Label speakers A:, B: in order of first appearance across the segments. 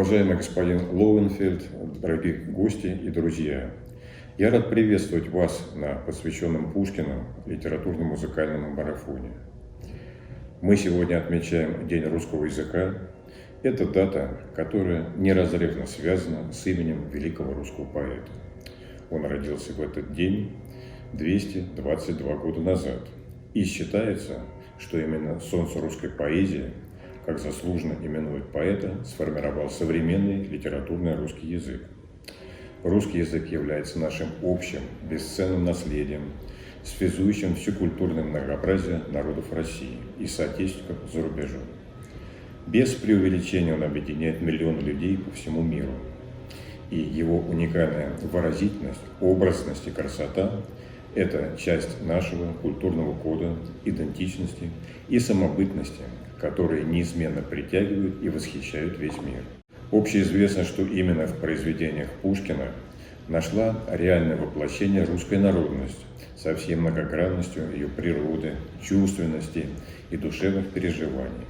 A: Уважаемый господин Лоуэнфельд, дорогие гости и друзья, я рад приветствовать вас на посвященном Пушкину литературно-музыкальному марафоне. Мы сегодня отмечаем День русского языка. Это дата, которая неразрывно связана с именем великого русского поэта. Он родился в этот день 222 года назад. И считается, что именно солнце русской поэзии, как заслуженно именует поэта, сформировал современный литературный русский язык. Русский язык является нашим общим, бесценным наследием, связующим все культурное многообразие народов России и соотечественников за рубежом. Без преувеличения он объединяет миллионы людей по всему миру. И его уникальная выразительность, образность и красота – это часть нашего культурного кода, идентичности и самобытности, которые неизменно притягивают и восхищают весь мир. Общеизвестно, что именно в произведениях Пушкина нашла реальное воплощение русской народность со всей многогранностью ее природы, чувственности и душевных переживаний.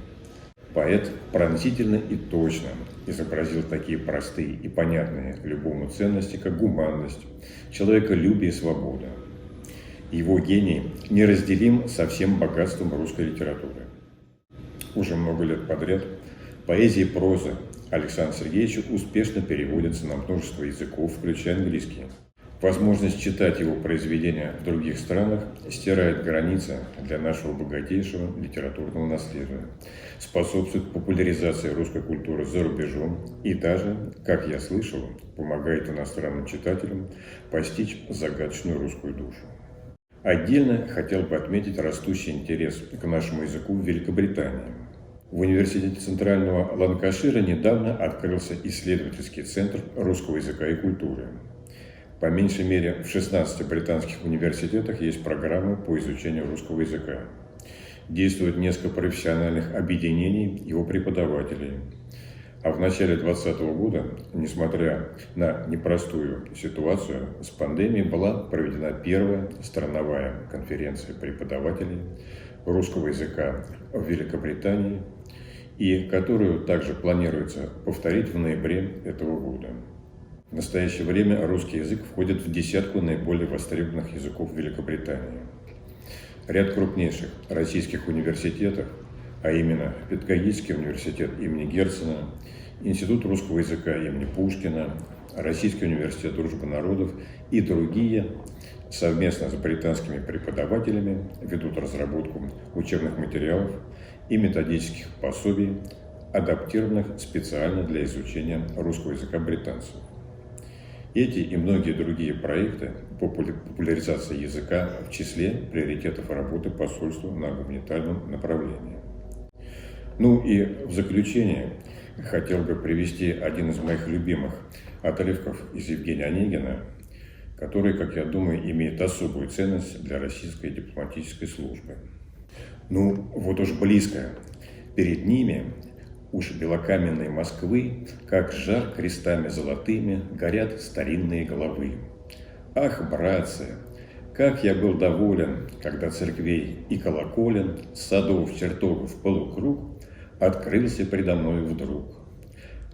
A: Поэт пронзительно и точно изобразил такие простые и понятные любому ценности, как гуманность, человеколюбие и свобода. Его гений неразделим со всем богатством русской литературы. Уже много лет подряд поэзия и проза Александра Сергеевича успешно переводятся на множество языков, включая английский. Возможность читать его произведения в других странах стирает границы для нашего богатейшего литературного наследия, способствует популяризации русской культуры за рубежом и даже, как я слышал, помогает иностранным читателям постичь загадочную русскую душу. Отдельно хотел бы отметить растущий интерес к нашему языку в Великобритании. В университете Центрального Ланкашира недавно открылся исследовательский центр русского языка и культуры. По меньшей мере в 16 британских университетах есть программы по изучению русского языка. Действует несколько профессиональных объединений его преподавателей. А в начале 2020 года, несмотря на непростую ситуацию с пандемией, была проведена первая страновая конференция преподавателей русского языка в Великобритании, и которую также планируется повторить в ноябре этого года. В настоящее время русский язык входит в десятку наиболее востребованных языков Великобритании. Ряд крупнейших российских университетов, а именно Педагогический университет имени Герцена, Институт русского языка имени Пушкина, Российский университет дружбы народов и другие, совместно с британскими преподавателями ведут разработку учебных материалов и методических пособий, адаптированных специально для изучения русского языка британцев. Эти и многие другие проекты по популяризации языка в числе приоритетов работы посольства на гуманитарном направлении. Ну и в заключение хотел бы привести один из моих любимых отрывков из Евгения Онегина, который, как я думаю, имеет особую ценность для российской дипломатической службы. Ну, вот уж близко. Перед ними уж белокаменные Москвы, как жар крестами золотыми, горят старинные головы. Ах, братцы, как я был доволен, когда церквей и колоколен, садов, чертогов полукруг открылся предо мною вдруг.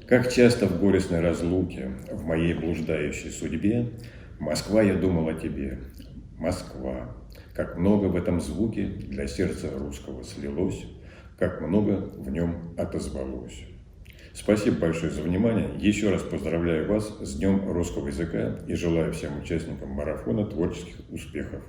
A: Как часто в горестной разлуке, в моей блуждающей судьбе, Москва, я думал о тебе, Москва, как много в этом звуке для сердца русского слилось, как много в нем отозвалось. Спасибо большое за внимание. Еще раз поздравляю вас с Днем русского языка и желаю всем участникам марафона творческих успехов.